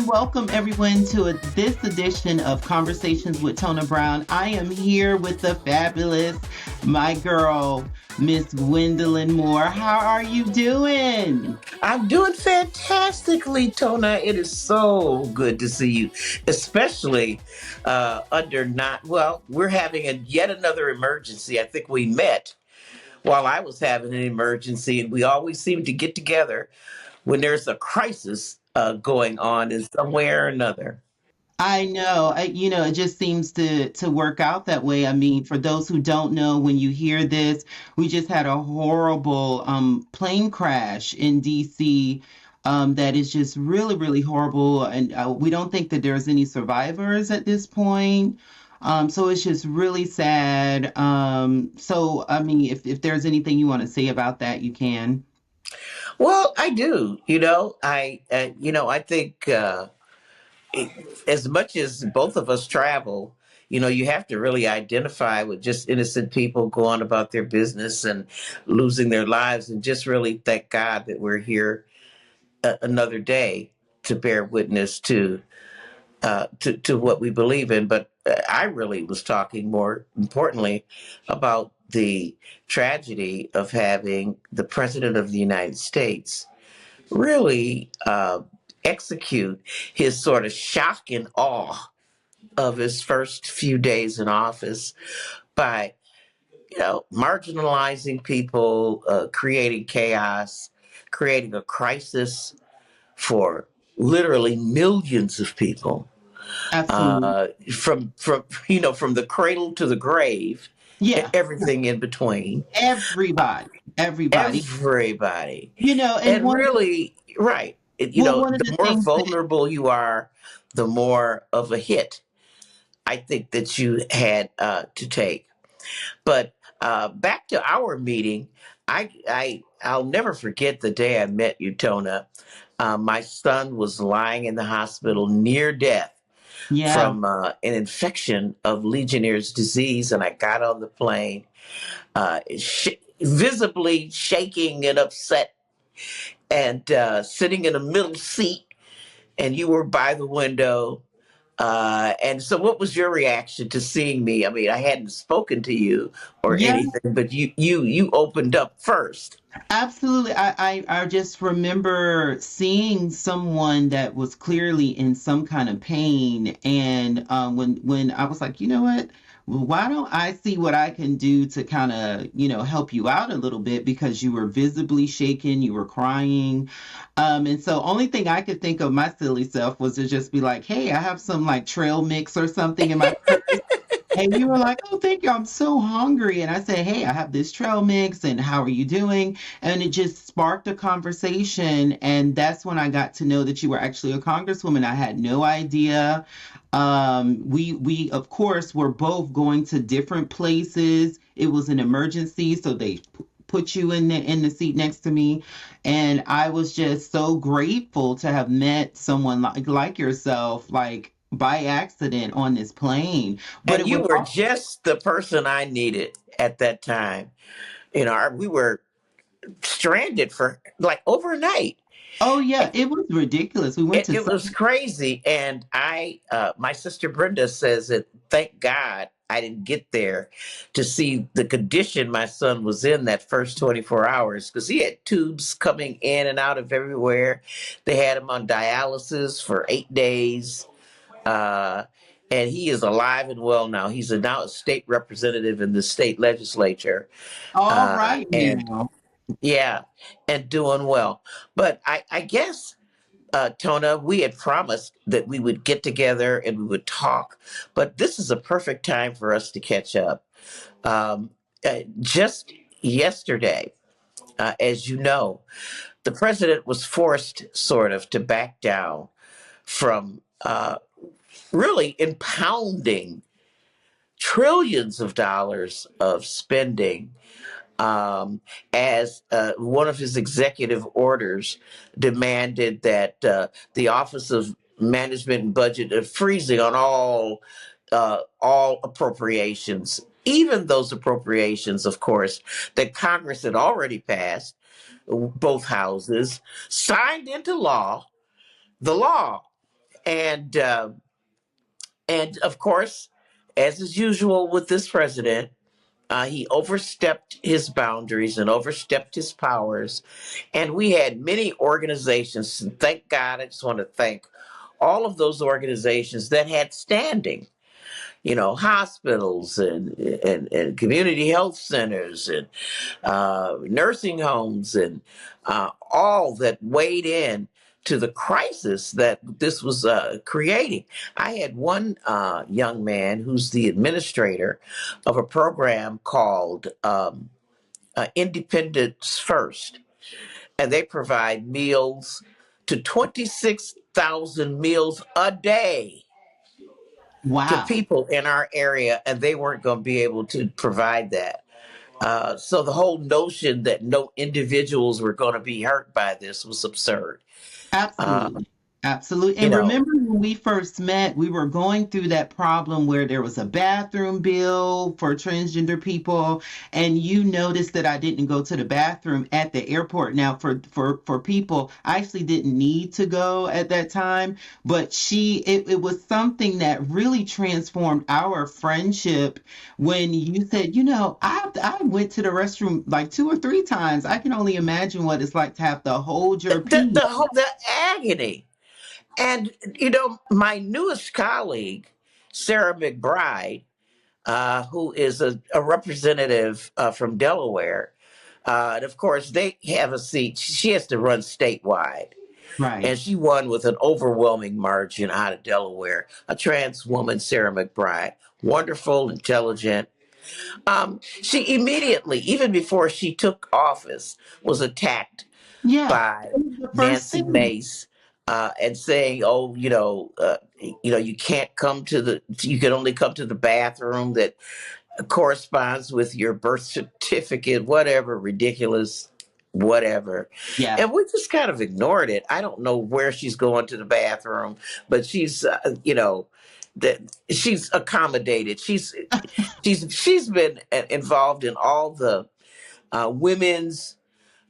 and welcome everyone to this edition of Conversations with Tona Brown. I am here with the fabulous, my girl, Miss Gwendolyn Moore. How are you doing? I'm doing fantastically, Tona. It is so good to see you, especially under not, well, we're having yet another emergency. I think we met while I was having an emergency, and we always seem to get together when there's a crisis going on in some way or another. I know, it just seems to work out that way. I mean, for those who don't know, when you hear this, we just had a horrible plane crash in DC. That is just really, really horrible, and we don't think that there's any survivors at this point. So it's just really sad. So I mean, if there's anything you want to say about that, you can. Well, I do. I think. As much as both of us travel, you have to really identify with just innocent people going about their business and losing their lives, and just really thank God that we're here another day to bear witness to what we believe in. But I really was talking more importantly about the tragedy of having the President of the United States really execute his sort of shock and awe of his first few days in office by, marginalizing people, creating chaos, creating a crisis for literally millions of people, Absolutely. from the cradle to the grave, Yeah, everything in between, everybody, everybody. everybody. And And really, right. one of the The more things that vulnerable you are, the more of a hit I think that you had to take. But back to our meeting, I'll never forget the day I met you, Tona. My son was lying in the hospital near death yeah. from an infection of Legionnaire's disease, and I got on the plane, visibly shaking and upset, and sitting in a middle seat, and you were by the window. And so, what was your reaction to seeing me? I mean, I hadn't spoken to you or Yeah, anything, but you opened up first. absolutely. I just remember seeing someone that was clearly in some kind of pain, and when I was like, you know what? Well, why don't I see what I can do to kind of, help you out a little bit because you were visibly shaken, you were crying. And so only thing I could think of my silly self was to just be like, hey, I have some like trail mix or something in my purse. And you were like, oh, thank you. I'm so hungry. And I said, hey, I have this trail mix and how are you doing? And it just sparked a conversation. And that's when I got to know that you were actually a congresswoman. I had no idea. We of course were both going to different places. It was an emergency, so they put you in the seat next to me, and I was just so grateful to have met someone like yourself, like by accident on this plane. But And it you was were just the person I needed at that time. We were stranded for like overnight. oh yeah, it was ridiculous. We went It, to it was some. crazy. And my sister Brenda says that thank God I didn't get there to see the condition my son was in that first 24 hours, because he had tubes coming in and out of everywhere. They had him on dialysis for 8 days. Uh, and he is alive and well now. He's now a state representative in the state legislature. All right And now. yeah, and doing well. But I guess Tona, we had promised that we would get together and we would talk, but this is a perfect time for us to catch up. Um, just yesterday, as you know, the president was forced sort of to back down from really impounding trillions of dollars of spending, as one of his executive orders demanded that the Office of Management and Budget freezing on all appropriations, even those appropriations, of course, that Congress had already passed, both houses signed into law. The law And and of course, as is usual with this president, he overstepped his boundaries and overstepped his powers. And we had many organizations, and thank God, I just want to thank all of those organizations that had standing, hospitals and community health centers and nursing homes and all that weighed in to the crisis that this was creating. I had one young man who's the administrator of a program called Independence First, and they provide meals to 26,000 meals a day to Wow. people in our area, and they weren't going to be able to provide that. So the whole notion that no individuals were going to be hurt by this was absurd. Uh, Absolutely. Absolutely. you And know, remember when we first met, we were going through that problem where there was a bathroom bill for transgender people, and you noticed that I didn't go to the bathroom at the airport. Now, for people, I actually didn't need to go at that time, but it was something that really transformed our friendship when you said, I went to the restroom like 2 or 3 times. I can only imagine what it's like to have to hold your pee. the agony. And, my newest colleague, Sarah McBride, who is a representative from Delaware, and of course, they have a seat. She has to run statewide. Right. And she won with an overwhelming margin out of Delaware. A trans woman, Sarah McBride, wonderful, intelligent. She immediately, even before she took office, was attacked Yeah. by It was the first Nancy thing. Mace, and saying, "Oh, you can't come you can only come to the bathroom that corresponds with your birth certificate, whatever, ridiculous, whatever." Yeah. And we just kind of ignored it. I don't know where she's going to the bathroom, but that she's accommodated. She's been involved in all the women's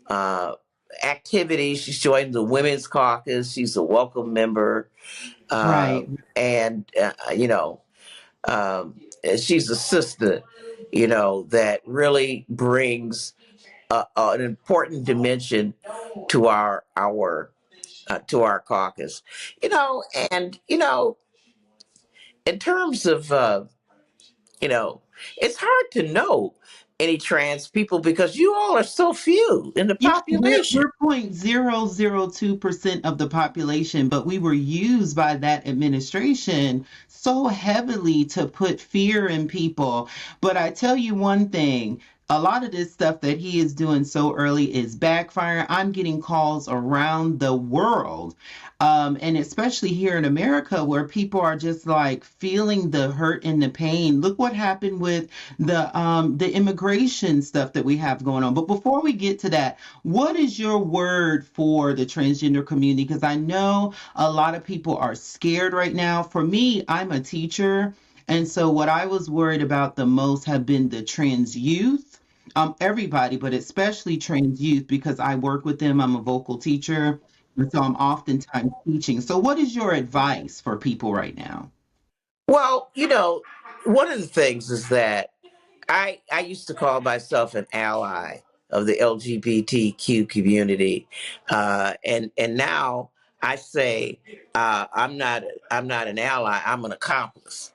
uh, activities. She's joined the Women's Caucus. She's a welcome member, uh, Right. and um, she's a sister, that really brings an important dimension to our caucus. And in terms of you know, it's hard to know any trans people because you all are so few in the Yeah, we're population. we're 0.002% of the population, but we were used by that administration so heavily to put fear in people. But I tell you one thing, a lot of this stuff that he is doing so early is backfiring. I'm getting calls around the world, and especially here in America, where people are just like feeling the hurt and the pain. Look what happened with the immigration stuff that we have going on. But before we get to that, what is your word for the transgender community? Because I know a lot of people are scared right now. For me, I'm a teacher. And so what I was worried about the most have been the trans youth. Everybody, but especially trans youth, because I work with them. I'm a vocal teacher. And so I'm oftentimes teaching. So what is your advice for people right now? Well, one of the things is that I used to call myself an ally of the LGBTQ community, and now I say I'm not an ally. I'm an accomplice.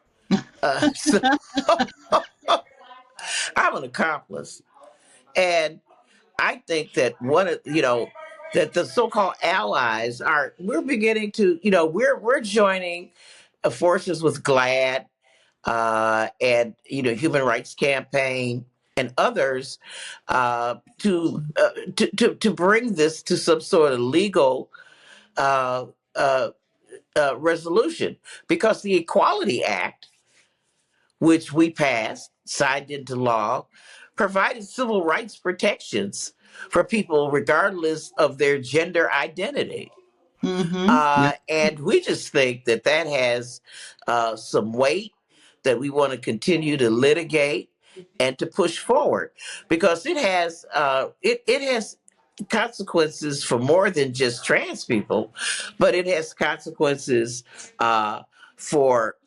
So I'm an accomplice, and I think that that the so-called allies are we're beginning to we're joining forces with GLAD and Human Rights Campaign and others to bring this to some sort of legal uh, uh, resolution, because the Equality Act, which we passed, signed into law, provided civil rights protections for people regardless of their gender identity. Mm-hmm. Yep. And we just think that that has some weight that we want to continue to litigate and to push forward, because it has consequences for more than just trans people, but it has consequences for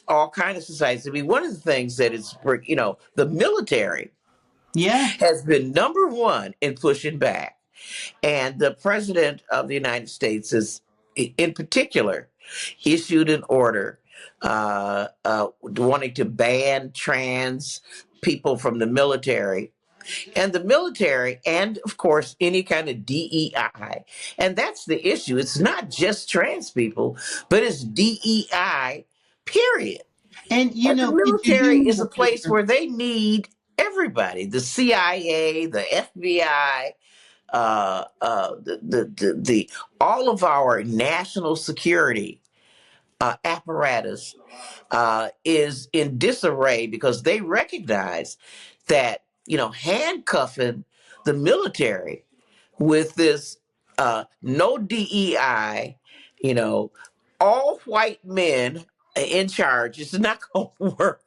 all kinds of societies. I mean, one of the things that is, the military Yeah. has been number one in pushing back. And the president of the United States is, in particular, issued an order wanting to ban trans people from the military. And the military, and of course, any kind of DEI. And that's the issue. It's not just trans people, but it's DEI, period. And And the did you military is a do place where they need everybody, the CIA, the FBI, the all of our national security apparatus is in disarray because they recognize that handcuffing the military with this no DEI, all white men in charge is not going to work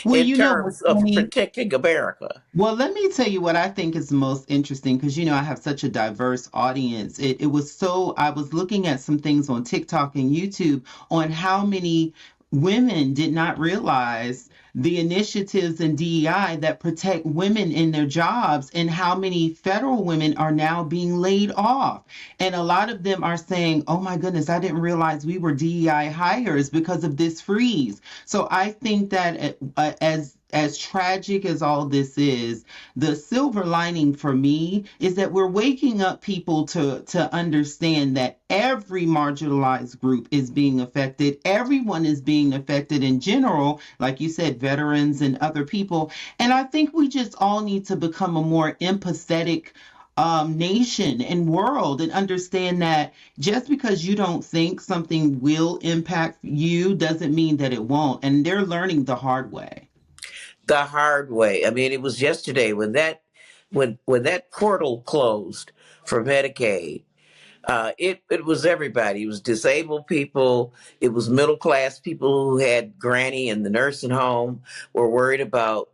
well, in what's terms of funny? protecting America. Well, let me tell you what I think is most interesting because I have such a diverse audience. It was so, I was looking at some things on TikTok and YouTube on how many women did not realize the initiatives in DEI that protect women in their jobs and how many federal women are now being laid off. And a lot of them are saying, oh my goodness, I didn't realize we were DEI hires because of this freeze. So I think that as tragic as all this is, the silver lining for me is that we're waking up people to understand that every marginalized group is being affected. Everyone is being affected in general, like you said, veterans and other people. And I think we just all need to become a more empathetic nation and world and understand that just because you don't think something will impact you doesn't mean that it won't. And they're learning the hard way. The hard way. I mean, it was yesterday when that portal closed for Medicaid. It was everybody. It was disabled people. It was middle class people who had granny in the nursing home, were worried about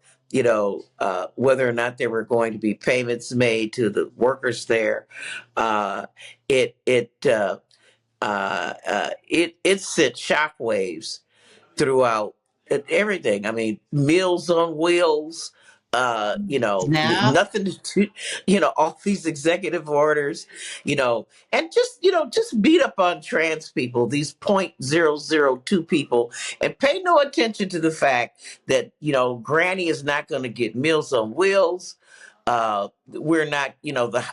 whether or not there were going to be payments made to the workers there. Uh, it sent shockwaves throughout everything. I mean, Meals on Wheels, Snap. nothing to, all these executive orders, and just beat up on trans people, these 0.002 people, and pay no attention to the fact that, Granny is not going to get Meals on Wheels. We're not,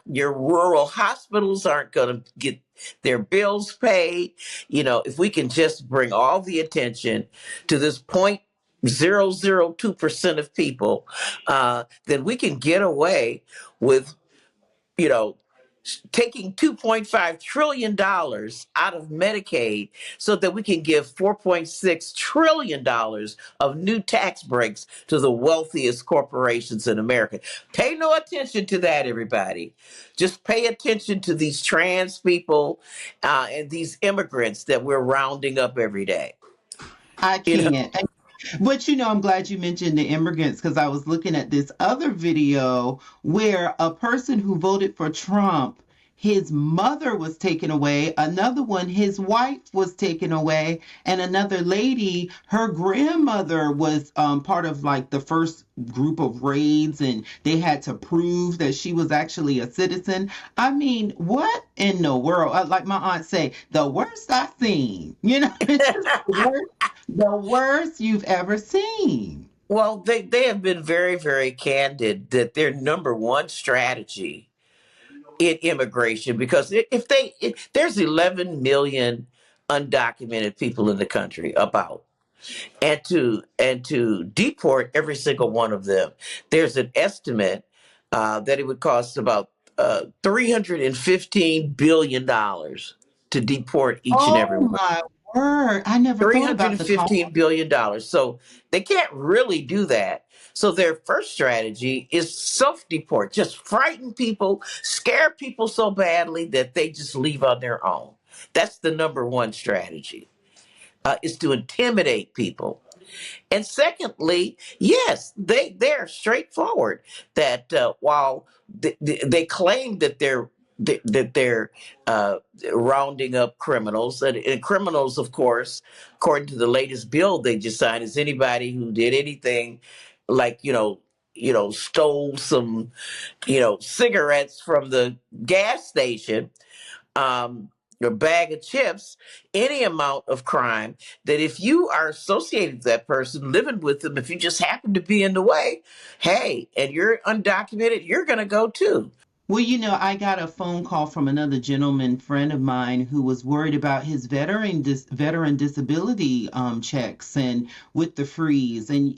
your rural hospitals aren't going to get their bills paid. If we can just bring all the attention to this 0.002% of people, then we can get away with, you know, taking $2.5 trillion out of Medicaid so that we can give $4.6 trillion of new tax breaks to the wealthiest corporations in America. Pay no attention to that, everybody. Just pay attention to these trans people and these immigrants that we're rounding up every day. I You know, can't. But I'm glad you mentioned the immigrants because I was looking at this other video where a person who voted for Trump, his mother was taken away, another one, his wife was taken away, and another lady, her grandmother was part of like the first group of raids, and they had to prove that she was actually a citizen. I mean, what in the world? Like my aunt say, the worst I've seen. It's just the worst you've ever seen. well, they have been very, very candid that their number one strategy in immigration, because if there's 11 million undocumented people in the country, about, and to deport every single one of them, there's an estimate that it would cost about $315 billion to deport each and every Oh one. my word. I never thought about the cost. $315 billion. So they can't really do that. So their first strategy is self-deport. Just frighten people, scare people so badly that they just leave on their own. That's the number one strategy, is to intimidate people. And secondly, yes, they're straightforward. That while they claim that they're uh, rounding up criminals, and criminals, of course, according to the latest bill they just signed, is anybody who did anything like stole some cigarettes from the gas station, your bag of chips, any amount of crime, that if you are associated with that person, living with them, if you just happen to be in the way, hey, and you're undocumented, you're going to go too. Well, I got a phone call from another gentleman friend of mine who was worried about his veteran disability checks and with the freeze, and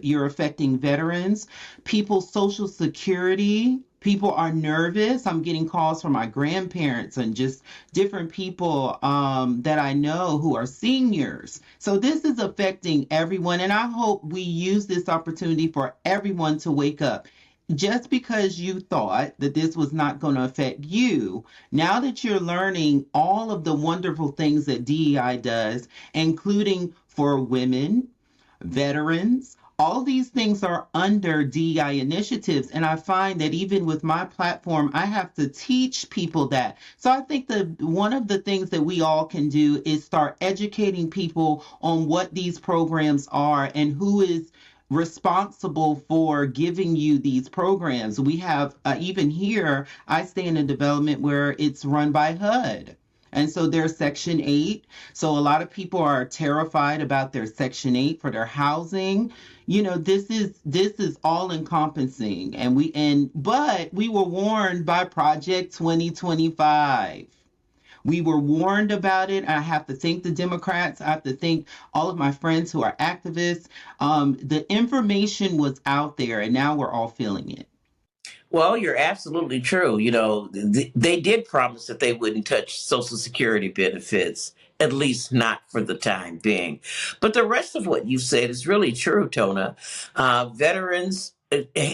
you're affecting veterans, people's social security. People are nervous. I'm getting calls from my grandparents and just different people that I know who are seniors. So this is affecting everyone, and I hope we use this opportunity for everyone to wake up. Just because you thought that this was not going to affect you, now that you're learning all of the wonderful things that DEI does, including for women, veterans, all these things are under DEI initiatives. And I find that even with my platform, I have to teach people that. So I think that one of the things that we all can do is start educating people on what these programs are and who is responsible for giving you these programs. We have, even here, I stay in a development where it's run by HUD. And so there's Section 8. So a lot of people are terrified about their Section 8 for their housing. This is all encompassing. But we were warned by Project 2025. We were warned about it. I have to thank the Democrats. I have to thank all of my friends who are activists. The information was out there, and now we're all feeling it. Well, you're absolutely true. They did promise that they wouldn't touch Social Security benefits, at least not for the time being. But the rest of what you said is really true, Tona. Veterans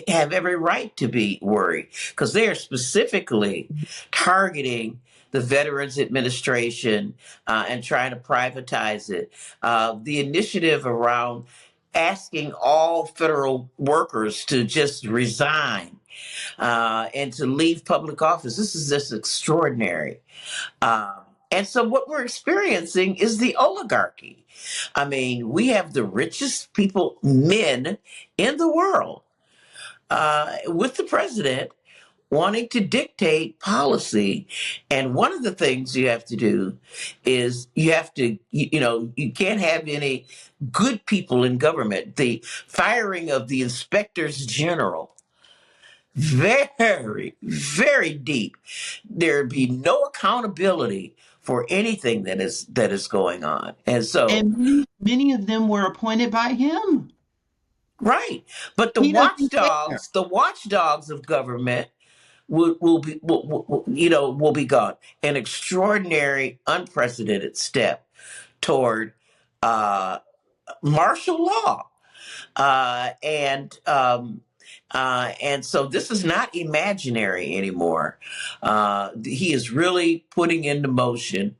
have every right to be worried because they are specifically targeting the Veterans Administration and trying to privatize it. The initiative around asking all federal workers to just resign and to leave public office. This is just extraordinary. And so what we're experiencing is the oligarchy. I mean, we have the richest people, men in the world, with the president wanting to dictate policy. And one of the things you have to do is you have to, you can't have any good people in government. The firing of the inspectors general, very, very deep. There'd be no accountability for anything that is going on. And so, And many of them were appointed by him. right. But the He doesn't care. watchdogs of government will be gone. An extraordinary, unprecedented step toward uh, martial law. And so this is not imaginary anymore. He is really putting into motion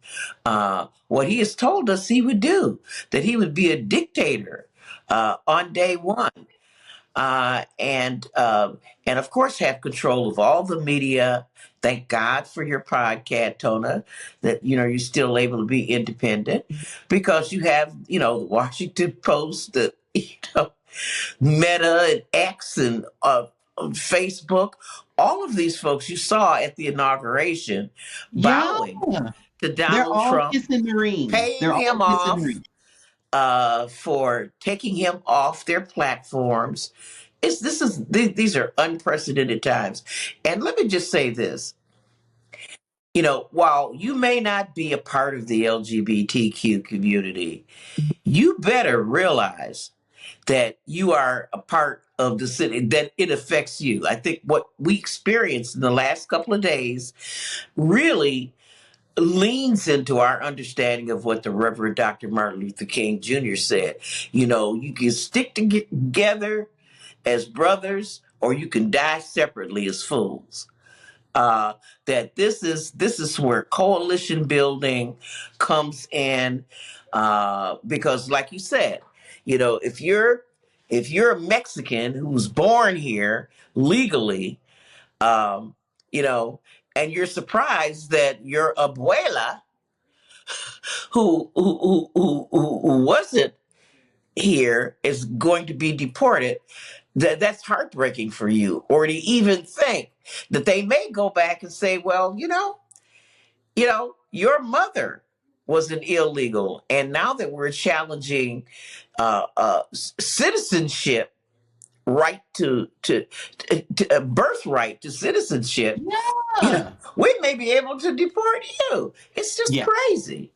what he has told us he would do, that he would be a dictator on day one. And of course have control of all the media. Thank God for your podcast, Tona, that you're still able to be independent because you have the Washington Post, the know Meta and X and Facebook. All of these folks you saw at the inauguration Yeah, bowing to they're Donald all Trump, kissing the ring. paying They're all him kissing the off ring. for taking him off their platforms. These are unprecedented times. And let me just say this. While you may not be a part of the LGBTQ community, you better realize that you are a part of the city, that it affects you. I think what we experienced in the last couple of days really leans into our understanding of what the Reverend Dr. Martin Luther King Jr. said. You can stick together as brothers, or you can die separately as fools. That this is where coalition building comes in, because, like you said, if you're a Mexican who's born here legally, um, you know, and you're surprised that your abuela, who wasn't here, is going to be deported, that's heartbreaking for you. Or to even think that they may go back and say, well, your mother was an illegal, and now that we're challenging citizenship, right to birthright to citizenship, you know, Yeah. we may be able to deport you. It's just Yeah. crazy.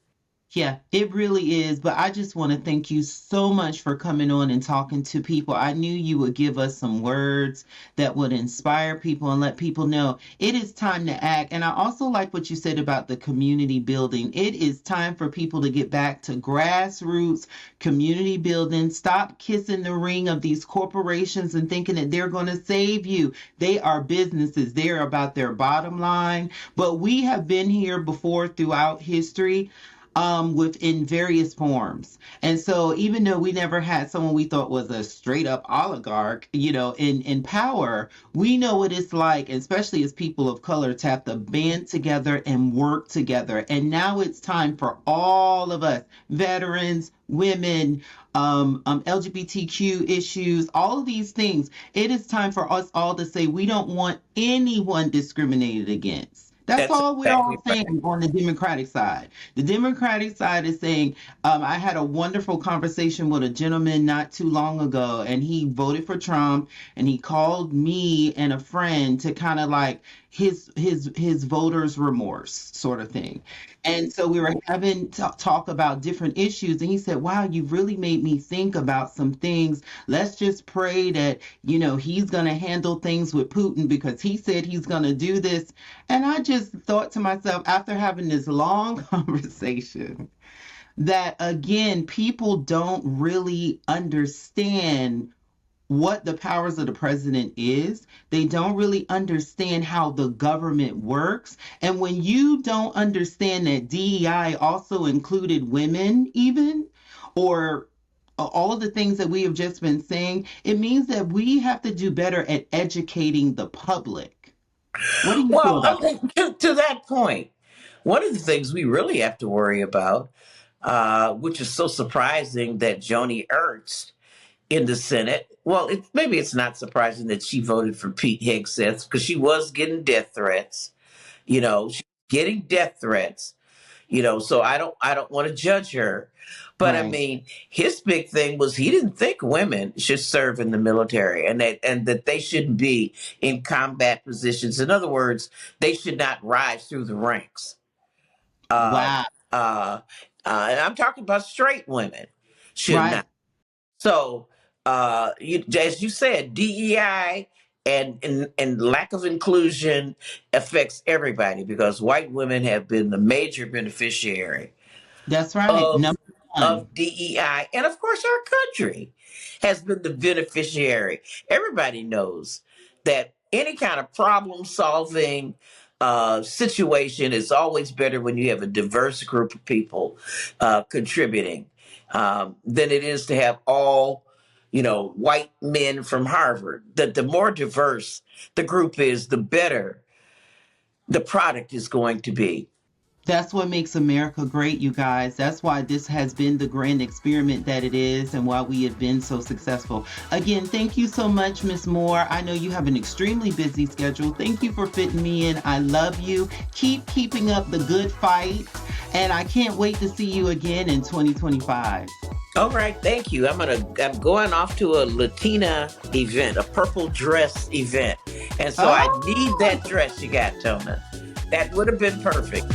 Yeah, it really is. But I just want to thank you so much for coming on and talking to people. I knew you would give us some words that would inspire people and let people know it is time to act. And I also like what you said about the community building. It is time for people to get back to grassroots community building. Stop kissing the ring of these corporations and thinking that they're going to save you. They are businesses, they're about their bottom line. But we have been here before throughout history, within various forms. And so even though we never had someone we thought was a straight up oligarch, in power, we know what it's like, especially as people of color, to have to band together and work together. And now it's time for all of us, veterans, women, LGBTQ issues, all of these things. It is time for us all to say we don't want anyone discriminated against. That's That's all we're exactly all right. saying on the Democratic side. The Democratic side is saying, I had a wonderful conversation with a gentleman not too long ago, and he voted for Trump, and he called me and a friend to kind of like his voters remorse sort of thing. And so we were having talk about different issues, and he said, "Wow, you've really made me think about some things. Let's just pray that he's going to handle things with Putin because he said he's going to do this." And I just thought to myself, after having this long conversation, that again, people don't really understand what the powers of the president is. They don't really understand how the government works. And when you don't understand that DEI also included women, even, or all of the things that we have just been saying, it means that we have to do better at educating the public. What do you feel Well, about that? to that point, one of the things we really have to worry about, which is so surprising that Joni Ernst in the Senate. Well, maybe it's not surprising that she voted for Pete Hegseth, because she was getting death threats. She's getting death threats. So I don't want to judge her. But I Right. mean, his big thing was he didn't think women should serve in the military, and that they shouldn't be in combat positions. In other words, they should not rise through the ranks. Uh, Wow. uh, and I'm talking about straight women should Right. not. So, as you said, DEI and lack of inclusion affects everybody, because white women have been the major beneficiary That's right. of Number one. of DEI, and of course, our country has been the beneficiary. Everybody knows that any kind of problem solving situation is always better when you have a diverse group of people contributing, than it is to have all white men from Harvard. The more diverse the group is, the better the product is going to be. That's what makes America great, you guys. That's why this has been the grand experiment that it is and why we have been so successful. Again, thank you so much, Miss Moore. I know you have an extremely busy schedule. Thank you for fitting me in. I love you. Keep keeping up the good fight. And I can't wait to see you again in 2025. All right, thank you. I'm going off to a Latina event, a purple dress event. And so I need Oh, that dress you got, Tona. That would have been perfect.